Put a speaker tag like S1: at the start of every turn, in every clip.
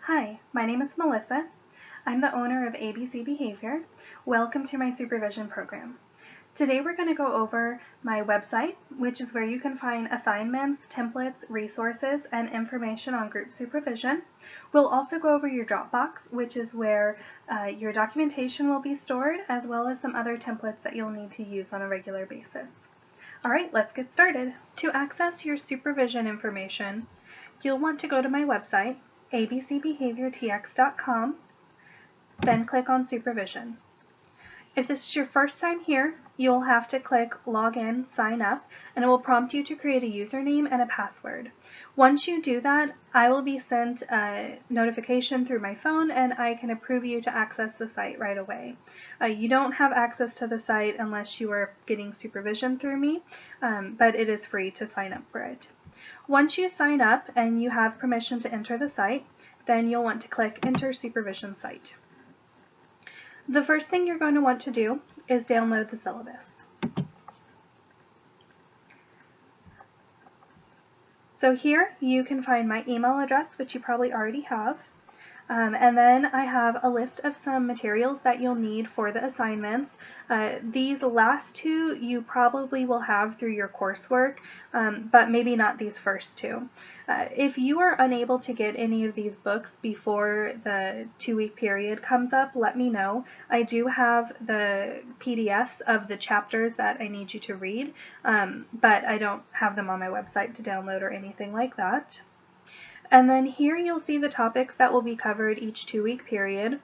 S1: Hi, my name is Melissa. I'm the owner of ABC Behavior. Welcome to my supervision program. Today we're going to go over my website, which is where you can find assignments, templates, resources, and information on group supervision. We'll also go over your Dropbox, which is where your documentation will be stored, as well as some other templates that you'll need to use on a regular basis. All right, let's get started. To access your supervision information, you'll want to go to my website, abcbehaviortx.com, then click on Supervision. If this is your first time here, you'll have to click Login, Sign Up, and it will prompt you to create a username and a password. Once you do that, I will be sent a notification through my phone and I can approve you to access the site right away. You don't have access to the site unless you are getting supervision through me, but it is free to sign up for it. Once you sign up and you have permission to enter the site, then you'll want to click Enter Supervision Site. The first thing you're going to want to do is download the syllabus. So here you can find my email address, which you probably already have. And then I have a list of some materials that you'll need for the assignments. These last two you probably will have through your coursework, but maybe not these first two. If you are unable to get any of these books before the 2-week period comes up, let me know. I do have the PDFs of the chapters that I need you to read, but I don't have them on my website to download or anything like that. And then here you'll see the topics that will be covered each 2-week period.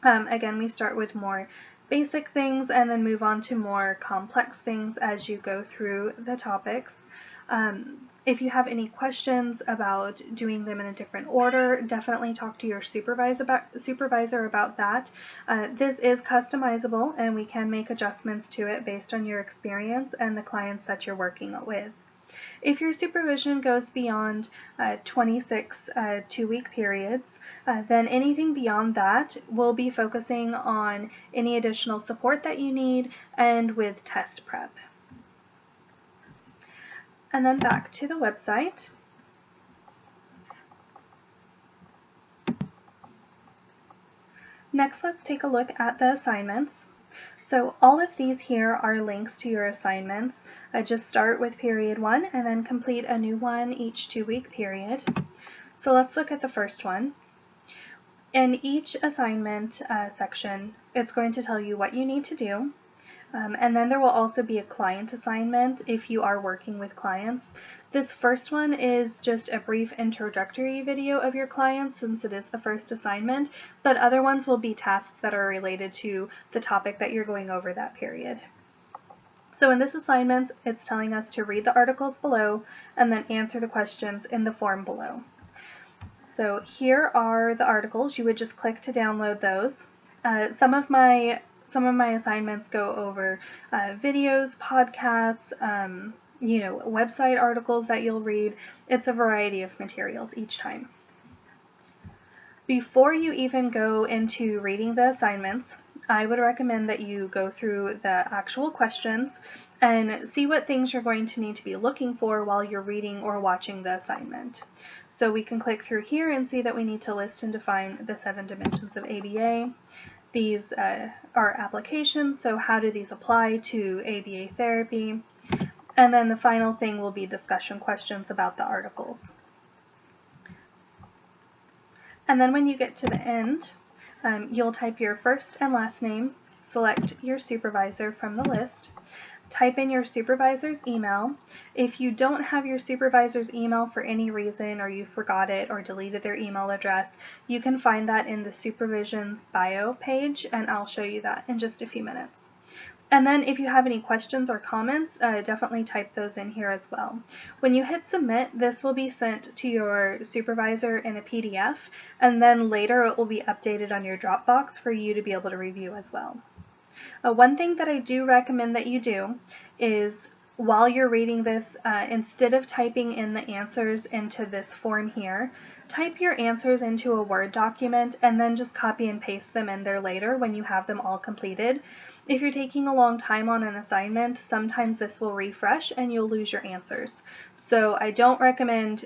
S1: Again, we start with more basic things and then move on to more complex things as you go through the topics. If you have any questions about doing them in a different order, definitely talk to your supervisor about that. This is customizable and we can make adjustments to it based on your experience and the clients that you're working with. If your supervision goes beyond 26 2-week periods, then anything beyond that will be focusing on any additional support that you need and with test prep. And then back to the website. Next, let's take a look at the assignments. So all of these here are links to your assignments. Just start with period 1 and then complete a new one each 2-week period. So let's look at the first one. In each assignment section, it's going to tell you what you need to do. And then there will also be a client assignment if you are working with clients. This first one is just a brief introductory video of your clients since it is the first assignment, but other ones will be tasks that are related to the topic that you're going over that period. So in this assignment, it's telling us to read the articles below and then answer the questions in the form below. So here are the articles. You would just click to download those. Some of my assignments go over videos, podcasts, website articles that you'll read. It's a variety of materials each time. Before you even go into reading the assignments, I would recommend that you go through the actual questions and see what things you're going to need to be looking for while you're reading or watching the assignment. So we can click through here and see that we need to list and define the 7 dimensions of ABA. These are applications, so how do these apply to ABA therapy? And then the final thing will be discussion questions about the articles. And then when you get to the end, you'll type your first and last name, select your supervisor from the list, type in your supervisor's email. If you don't have your supervisor's email for any reason or you forgot it or deleted their email address, you can find that in the supervision's bio page, and I'll show you that in just a few minutes. And then if you have any questions or comments, definitely type those in here as well. When you hit submit, this will be sent to your supervisor in a PDF, and then later it will be updated on your Dropbox for you to be able to review as well. One thing that I do recommend that you do is while you're reading this, instead of typing in the answers into this form here, type your answers into a Word document and then just copy and paste them in there later when you have them all completed. If you're taking a long time on an assignment, sometimes this will refresh and you'll lose your answers. So I don't recommend,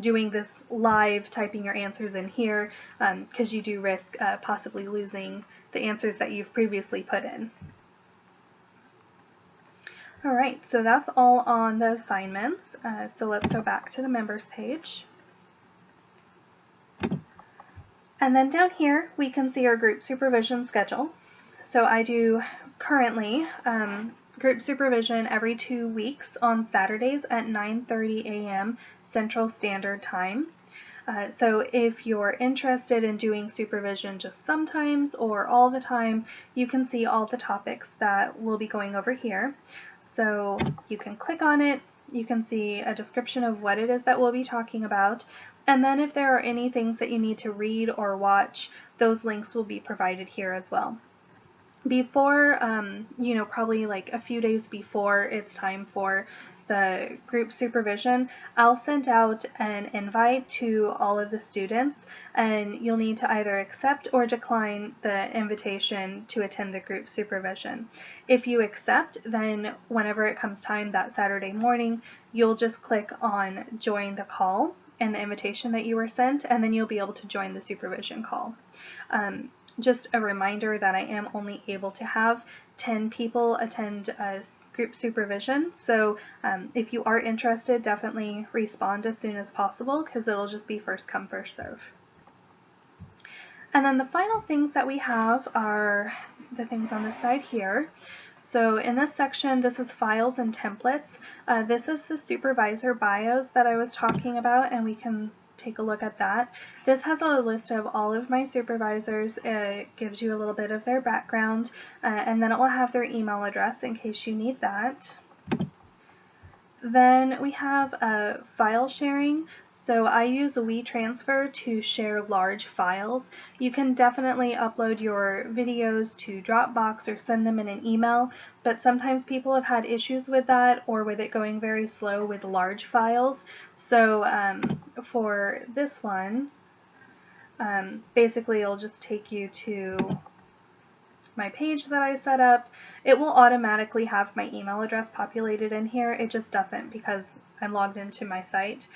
S1: doing this live, typing your answers in here, because you do risk possibly losing the answers that you've previously put in. Alright, so that's all on the assignments. So let's go back to the members page. And then down here we can see our group supervision schedule. So I do currently group supervision every 2 weeks on Saturdays at 9:30 a.m. Central Standard Time. So if you're interested in doing supervision just sometimes or all the time, you can see all the topics that we'll be going over here. So you can click on it, you can see a description of what it is that we'll be talking about, and then if there are any things that you need to read or watch, those links will be provided here as well. Before, probably like a few days before it's time for the group supervision, I'll send out an invite to all of the students, and you'll need to either accept or decline the invitation to attend the group supervision. If you accept, then whenever it comes time that Saturday morning, you'll just click on join the call in the invitation that you were sent, and then you'll be able to join the supervision call. Just a reminder that I am only able to have 10 people attend group supervision, so if you are interested, definitely respond as soon as possible, because it'll just be first come, first serve. And then the final things that we have are the things on this side here. So in this section, this is files and templates. This is the supervisor bios that I was talking about, and we can take a look at that. This has a list of all of my supervisors. It gives you a little bit of their background, and then it will have their email address in case you need that. Then we have file sharing. So I use WeTransfer to share large files. You can definitely upload your videos to Dropbox or send them in an email, but sometimes people have had issues with that or with it going very slow with large files. So for this one, basically it'll just take you to my page that I set up. It will automatically have my email address populated in here. It just doesn't because I'm logged into my site.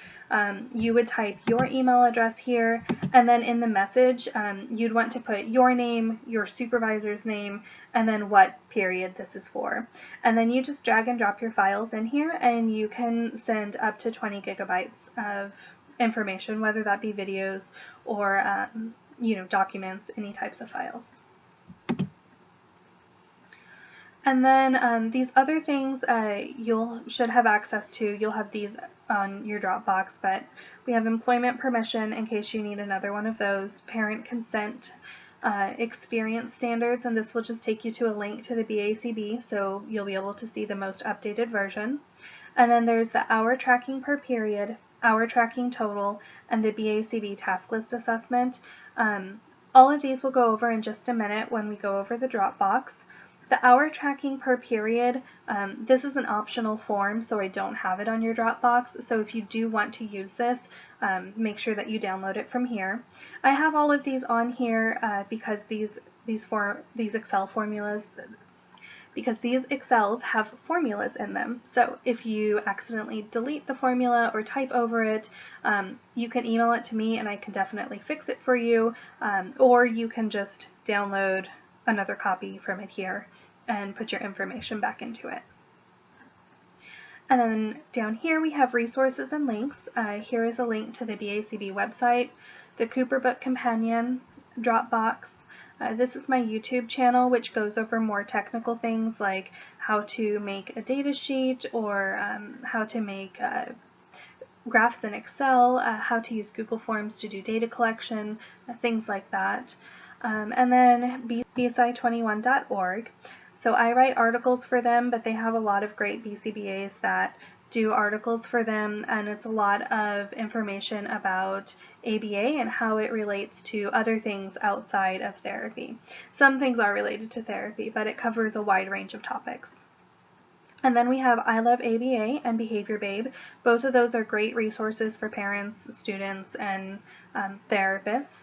S1: You would type your email address here, and then in the message you'd want to put your name, your supervisor's name, and then what period this is for. And then you just drag and drop your files in here, and you can send up to 20 gigabytes of information, whether that be videos or documents, any types of files. And then these other things you should have access to. You'll have these on your Dropbox, but we have employment permission in case you need another one of those, parent consent, experience standards, and this will just take you to a link to the BACB, so you'll be able to see the most updated version. And then there's the hour tracking per period, hour tracking total, and the BACB Tasklist Assessment. All of these we'll go over in just a minute when we go over the Dropbox. The hour tracking per period, this is an optional form, so I don't have it on your Dropbox, so if you do want to use this, make sure that you download it from here. I have all of these on here because these Excel formulas, because these Excels have formulas in them. So if you accidentally delete the formula or type over it, you can email it to me and I can definitely fix it for you, or you can just download another copy from it here and put your information back into it. And then down here we have resources and links. Here is a link to the BACB website, the Cooper Book Companion, Dropbox. This is my YouTube channel, which goes over more technical things like how to make a data sheet or how to make graphs in Excel, how to use Google Forms to do data collection, things like that. And then bci21.org. So I write articles for them, but they have a lot of great BCBAs that do articles for them, and it's a lot of information about ABA and how it relates to other things outside of therapy. Some things are related to therapy, but it covers a wide range of topics. And then we have I Love ABA and Behavior Babe. Both of those are great resources for parents, students, and therapists.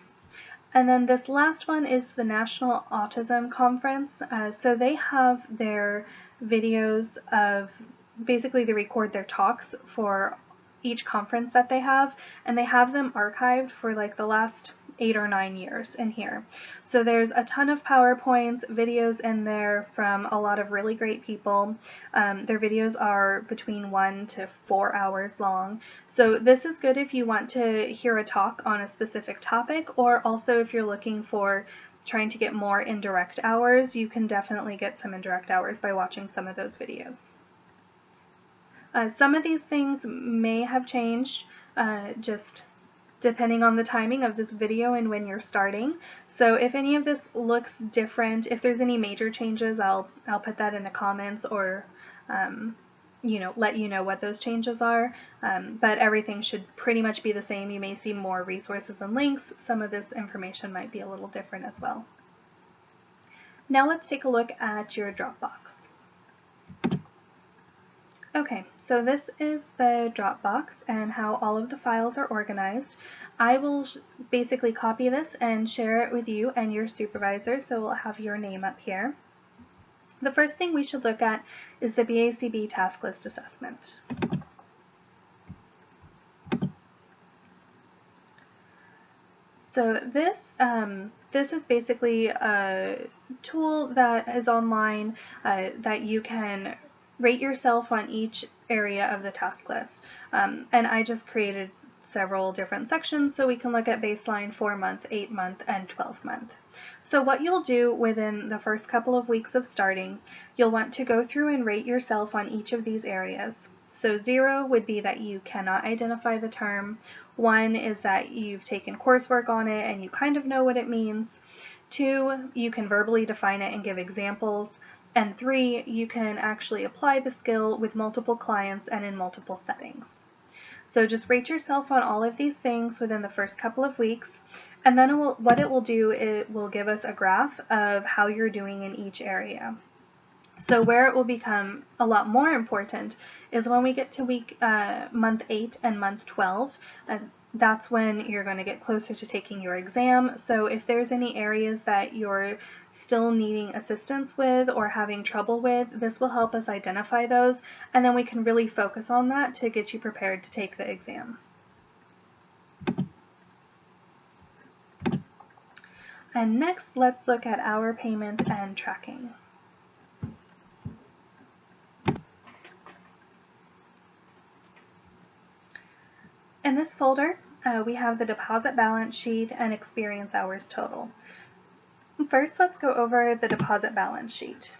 S1: And then this last one is the National Autism Conference. So they have their videos of, basically they record their talks for each conference that they have, and they have them archived for like the last 8 or 9 years in here. So there's a ton of PowerPoints, videos in there from a lot of really great people. Their videos are between 1 to 4 hours long. So this is good if you want to hear a talk on a specific topic, or also if you're looking for trying to get more indirect hours. You can definitely get some indirect hours by watching some of those videos. Some of these things may have changed just depending on the timing of this video and when you're starting. So if any of this looks different, if there's any major changes, I'll put that in the comments, or let you know what those changes are. But everything should pretty much be the same. You may see more resources and links. Some of this information might be a little different as well. Now let's take a look at your Dropbox. Okay, so this is the Dropbox and how all of the files are organized. I will basically copy this and share it with you and your supervisor, so we'll have your name up here. The first thing we should look at is the BACB Tasklist Assessment. So this is basically a tool that is online that you can rate yourself on each area of the task list. And I just created several different sections so we can look at baseline, 4-month, 8-month, and 12-month. So what you'll do within the first couple of weeks of starting, you'll want to go through and rate yourself on each of these areas. So 0 would be that you cannot identify the term. 1 is that you've taken coursework on it and you kind of know what it means. 2, you can verbally define it and give examples. And 3, you can actually apply the skill with multiple clients and in multiple settings. So just rate yourself on all of these things within the first couple of weeks, and then what it will do, it will give us a graph of how you're doing in each area. So where it will become a lot more important is when we get to month 8 and month 12. That's when you're going to get closer to taking your exam. So if there's any areas that you're still needing assistance with or having trouble with, this will help us identify those, and then we can really focus on that to get you prepared to take the exam. And next, let's look at hour payment and tracking. In this folder, we have the deposit balance sheet and experience hours total. First, let's go over the deposit balance sheet.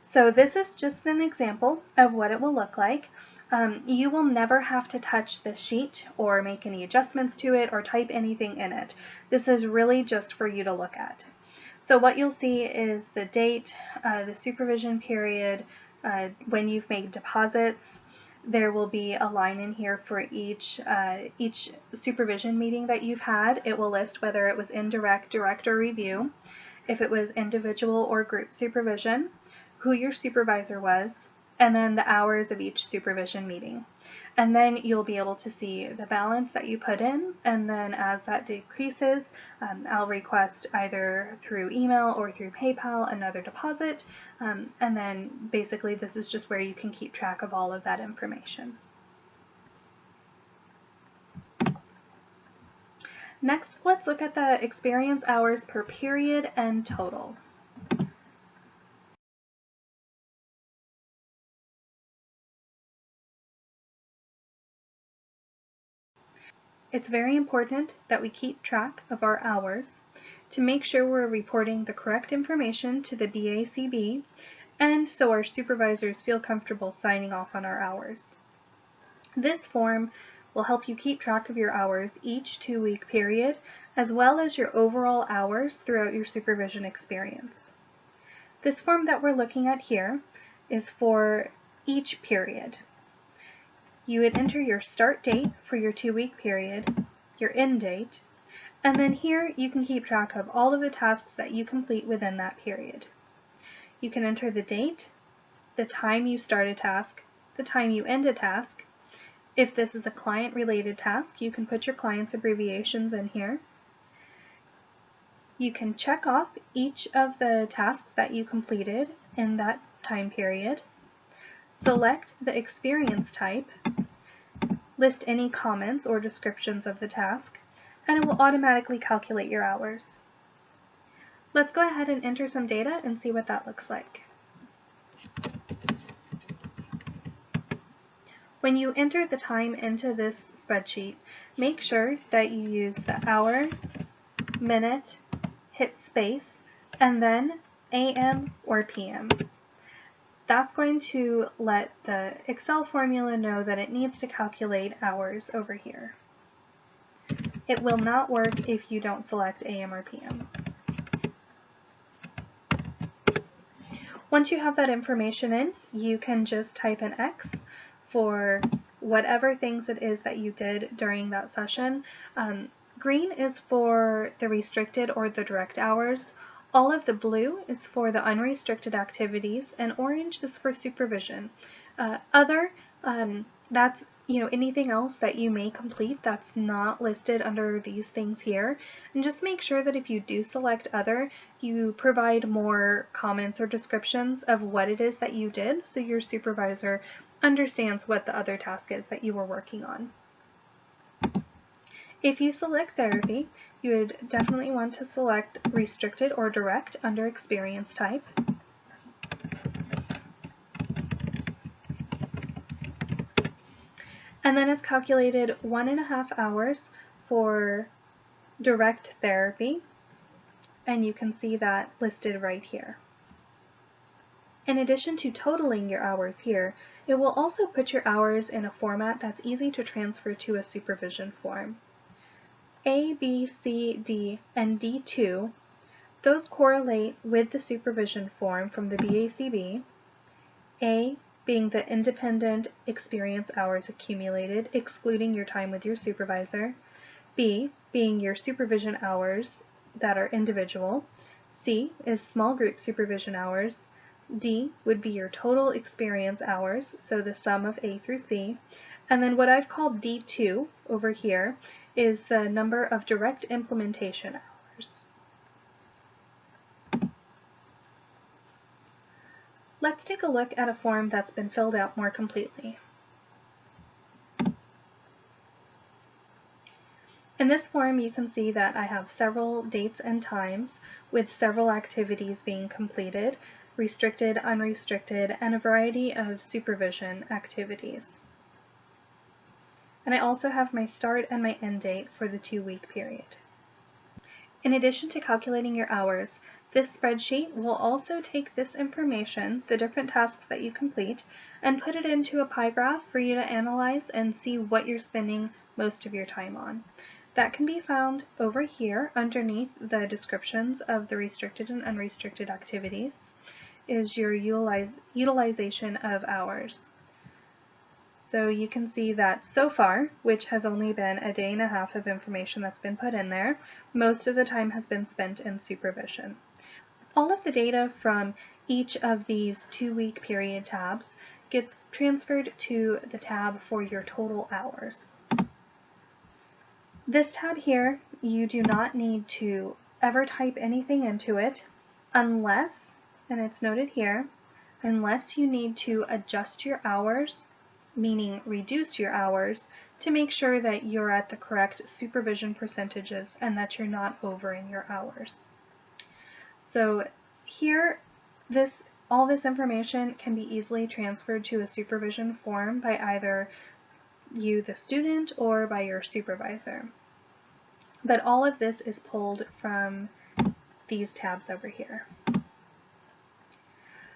S1: So this is just an example of what it will look like. You will never have to touch this sheet or make any adjustments to it or type anything in it. This is really just for you to look at. So what you'll see is the date, the supervision period, when you've made deposits. There will be a line in here for each supervision meeting that you've had. It will list whether it was indirect, direct, or review, if it was individual or group supervision, who your supervisor was, and then the hours of each supervision meeting. And then you'll be able to see the balance that you put in, and then as that decreases, I'll request either through email or through PayPal another deposit, and then basically this is just where you can keep track of all of that information. Next, let's look at the experience hours per period and total. It's very important that we keep track of our hours to make sure we're reporting the correct information to the BACB, and so our supervisors feel comfortable signing off on our hours. This form will help you keep track of your hours each 2-week period, as well as your overall hours throughout your supervision experience. This form that we're looking at here is for each period. You would enter your start date for your 2-week period, your end date, and then here you can keep track of all of the tasks that you complete within that period. You can enter the date, the time you start a task, the time you end a task. If this is a client-related task, you can put your client's abbreviations in here. You can check off each of the tasks that you completed in that time period. select the experience type, list any comments or descriptions of the task, and it will automatically calculate your hours. Let's go ahead and enter some data and see what that looks like. When you enter the time into this spreadsheet, make sure that you use the hour, minute, hit space, and then AM or PM. That's going to let the Excel formula know that it needs to calculate hours over here. It will not work if you don't select AM or PM. Once you have that information in, you can just type an X for whatever things it is that you did during that session. Green is for the restricted or the direct hours. All of the blue is for the unrestricted activities, and orange is for supervision. That's anything else that you may complete that's not listed under these things here. And just make sure that if you do select other, you provide more comments or descriptions of what it is that you did so your supervisor understands what the other task is that you were working on. If you select therapy, you would definitely want to select restricted or direct under experience type. And then it's calculated 1.5 hours for direct therapy, and you can see that listed right here. In addition to totaling your hours here, it will also put your hours in a format that's easy to transfer to a supervision form. A, B, C, D, and D2, those correlate with the supervision form from the BACB, A being the independent experience hours accumulated, excluding your time with your supervisor, B being your supervision hours that are individual, C is small group supervision hours, D would be your total experience hours, so the sum of A through C, and then what I've called D2 over here is the number of direct implementation hours. Let's take a look at a form that's been filled out more completely. In this form, you can see that I have several dates and times with several activities being completed, restricted, unrestricted, and a variety of supervision activities. And I also have my start and my end date for the 2-week period. In addition to calculating your hours, this spreadsheet will also take this information, the different tasks that you complete, and put it into a pie graph for you to analyze and see what you're spending most of your time on. That can be found over here underneath the descriptions of the restricted and unrestricted activities, is your utilization of hours. So you can see that so far, which has only been a day and a half of information that's been put in there, most of the time has been spent in supervision. All of the data from each of these 2-week period tabs gets transferred to the tab for your total hours. This tab here, you do not need to ever type anything into it unless, and it's noted here, unless you need to adjust your hours, meaning reduce your hours, to make sure that you're at the correct supervision percentages and that you're not over in your hours. So here, all this information can be easily transferred to a supervision form by either you, the student, or by your supervisor. But all of this is pulled from these tabs over here.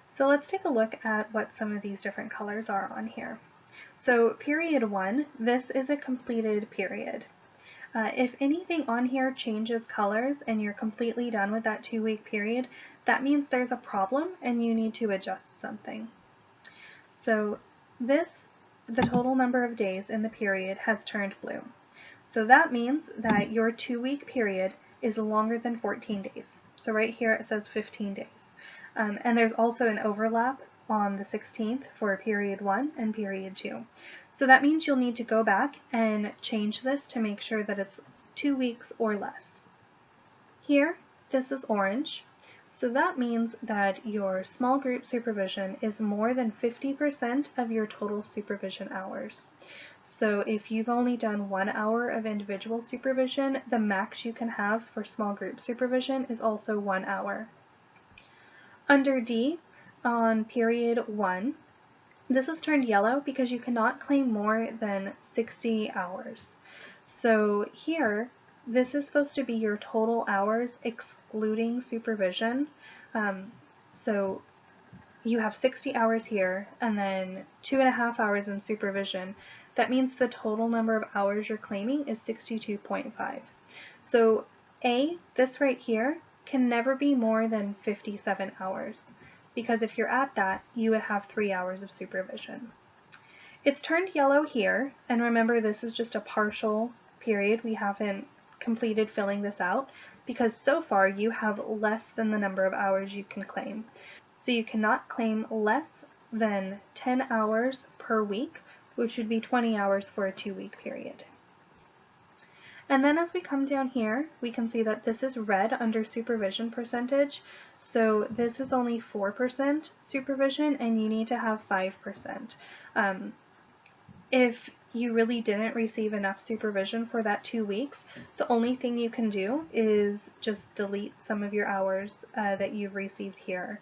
S1: So let's take a look at what some of these different colors are on here. So period 1, this is a completed period. If anything on here changes colors and you're completely done with that 2-week period, that means there's a problem and you need to adjust something. So the total number of days in the period has turned blue. So that means that your 2-week period is longer than 14 days. So right here it says 15 days. And there's also an overlap on the 16th for period 1 and period 2. So that means you'll need to go back and change this to make sure that it's 2 weeks or less. Here, this is orange. So that means that your small group supervision is more than 50% of your total supervision hours. So if you've only done 1 hour of individual supervision, the max you can have for small group supervision is also 1 hour. Under D, on period 1, this is turned yellow because you cannot claim more than 60 hours. So here, this is supposed to be your total hours excluding supervision. So you have 60 hours here and then 2.5 hours in supervision. That means the total number of hours you're claiming is 62.5. So A, this right here, can never be more than 57 hours, because if you're at that, you would have 3 hours of supervision. It's turned yellow here, and remember this is just a partial period. We haven't completed filling this out, because so far you have less than the number of hours you can claim. So you cannot claim less than 10 hours per week, which would be 20 hours for a 2-week period. And then as we come down here, we can see that this is red under supervision percentage. So this is only 4% supervision, and you need to have 5%. If you really didn't receive enough supervision for that 2 weeks, the only thing you can do is just delete some of your hours that you've received here.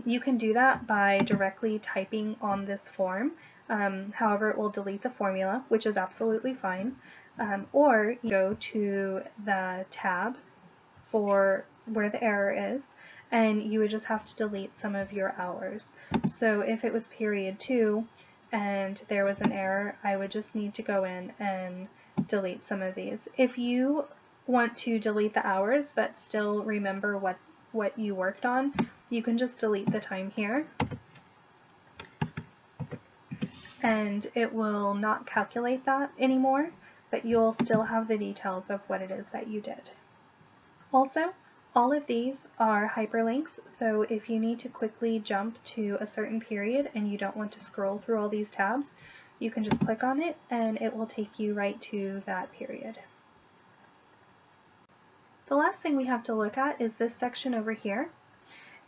S1: You can do that by directly typing on this form. However, it will delete the formula, which is absolutely fine. Or you go to the tab for where the error is, and you would just have to delete some of your hours. So if it was period 2 and there was an error, I would just need to go in and delete some of these. If you want to delete the hours but still remember what you worked on, you can just delete the time here, and it will not calculate that anymore, but you'll still have the details of what it is that you did. Also, all of these are hyperlinks, so if you need to quickly jump to a certain period and you don't want to scroll through all these tabs, you can just click on it and it will take you right to that period. The last thing we have to look at is this section over here.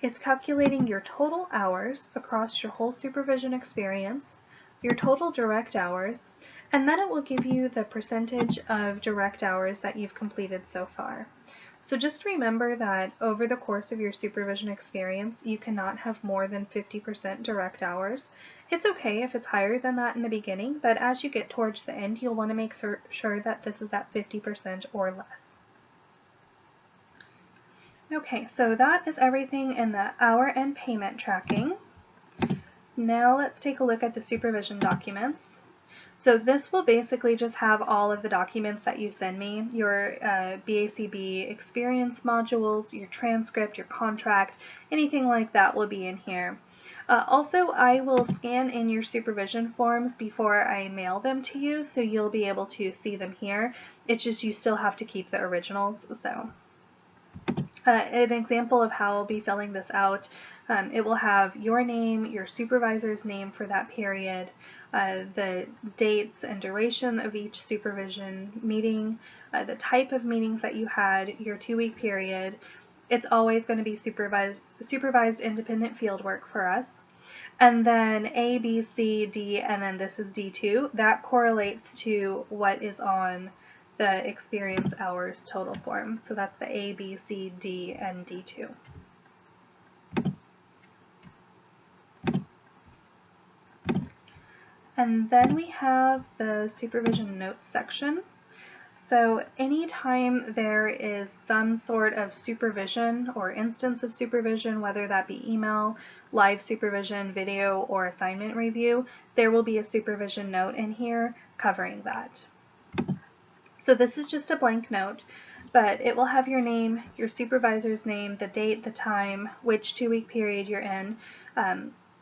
S1: It's calculating your total hours across your whole supervision experience, your total direct hours, and then it will give you the percentage of direct hours that you've completed so far. So just remember that over the course of your supervision experience, you cannot have more than 50% direct hours. It's okay if it's higher than that in the beginning, but as you get towards the end, you'll want to make sure that this is at 50% or less. Okay, so that is everything in the hour and payment tracking. Now let's take a look at the supervision documents. So this will basically just have all of the documents that you send me, your BACB experience modules, your transcript, your contract, anything like that will be in here. Also, I will scan in your supervision forms before I mail them to you, so you'll be able to see them here. It's just you still have to keep the originals. So an example of how I'll be filling this out, it will have your name, your supervisor's name for that period, the dates and duration of each supervision meeting, the type of meetings that you had, your 2-week period. It's always going to be supervised independent fieldwork for us. And then A, B, C, D, and then this is D2. That correlates to what is on the experience hours total form. So that's the A, B, C, D, and D2. And then we have the supervision notes section. So anytime there is some sort of supervision or instance of supervision, whether that be email, live supervision, video, or assignment review, there will be a supervision note in here covering that. So this is just a blank note, but it will have your name, your supervisor's name, the date, the time, which 2-week period you're in.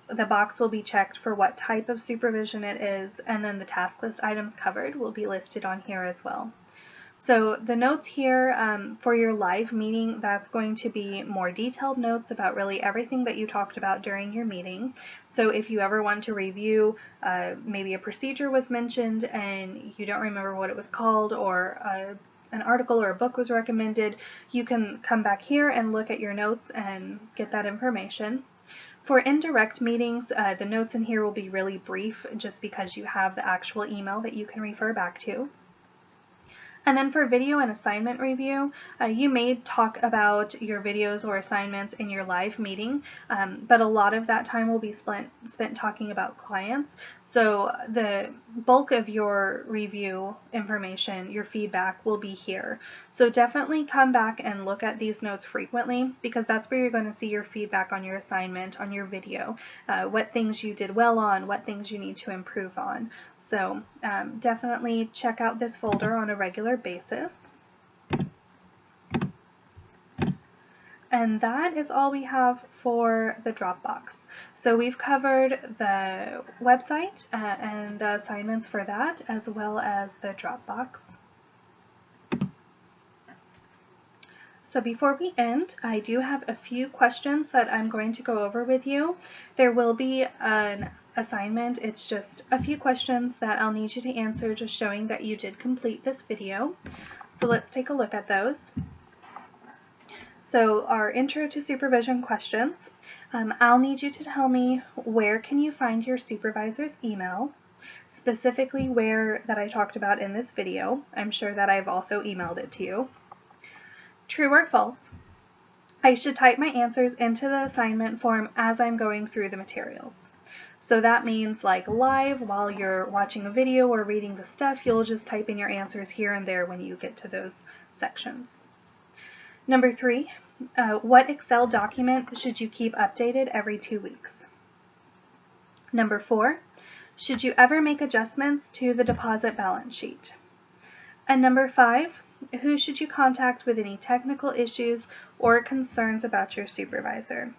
S1: The box will be checked for what type of supervision it is, and then the task list items covered will be listed on here as well. So the notes here for your live meeting, that's going to be more detailed notes about really everything that you talked about during your meeting. So if you ever want to review, maybe a procedure was mentioned and you don't remember what it was called, or an article or a book was recommended, you can come back here and look at your notes and get that information. For indirect meetings, the notes in here will be really brief just because you have the actual email that you can refer back to. And then for video and assignment review, you may talk about your videos or assignments in your live meeting, but a lot of that time will be spent talking about clients. So the bulk of your review information, your feedback, will be here. So definitely come back and look at these notes frequently, because that's where you're going to see your feedback on your assignment, on your video, what things you did well on, what things you need to improve on. So definitely check out this folder on a regular basis. And that is all we have for the Dropbox. So we've covered the website and the assignments for that, as well as the Dropbox. So before we end, I do have a few questions that I'm going to go over with you. There will be an assignment. It's just a few questions that I'll need you to answer, just showing that you did complete this video. So let's take a look at those. So our intro to supervision questions. I'll need you to tell me, where can you find your supervisor's email, specifically where that I talked about in this video. I'm sure that I've also emailed it to you. True or false, I should type my answers into the assignment form as I'm going through the materials. So that means like live, while you're watching a video or reading the stuff, you'll just type in your answers here and there when you get to those sections. Number 3, what Excel document should you keep updated every 2 weeks? Number 4, should you ever make adjustments to the deposit balance sheet? And number 5, who should you contact with any technical issues or concerns about your supervisor?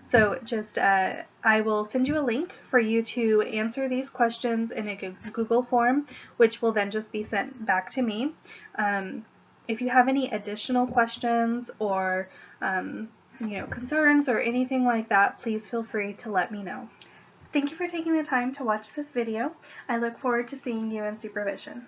S1: So just, I will send you a link for you to answer these questions in a Google form, which will then just be sent back to me. If you have any additional questions or concerns or anything like that, please feel free to let me know. Thank you for taking the time to watch this video. I look forward to seeing you in supervision.